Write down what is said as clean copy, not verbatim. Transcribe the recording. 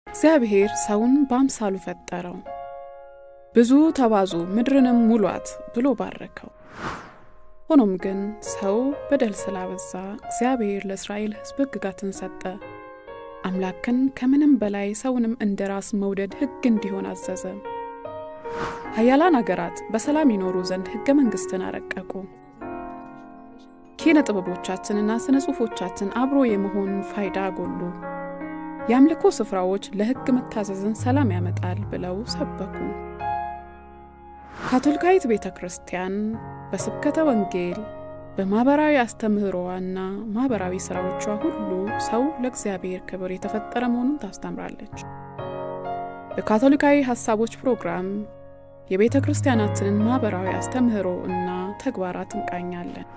እግዚአብሔር ሰውን በአምሳሉ ፈጠረው ብዙ ተባዙ ምድርንም ሙሏት ብሎ ባረከው ሆኖም ግን ሰው በደል ስላበዛ እግዚአብሔር ለእስራኤል ሕዝብ ሕግጋትን ሰጠ አምላክን ከምንም በላይ ሰውንም እንደራስ መውደድ ሕግ እንዲሆን አዘዘ ኃያላን አገራት በሰላም ይኖሩ ዘንድ ሕገ መንግስትን አረቀቁ ኪነ ጥበቦቻችንና ስነ ጽሁፎቻችን አብሮ የመሆን ፋይዳ ጎሉ ያምልኮ ስፍራዎች ለሕግ መታዘዝን ሰላም ያመጣል ብለው ሰበኩ ካቶሊካዊት ቤተክርስቲያን በስብከተ ወንጌል በማህበራዊ አስተምህሮዋና ማህበራዊ ስራዎቿ ሁሉ ሰው ለእግዚአብሔር ክብር የተፈጠረ መሆኑን ታስተምራለች በካቶሊካዊ ሐሳቦች ፕሮግራም የቤተክርስቲያናችንን ማህበራዊ አስተምህሮ እና ተግባራት እንቃኛለን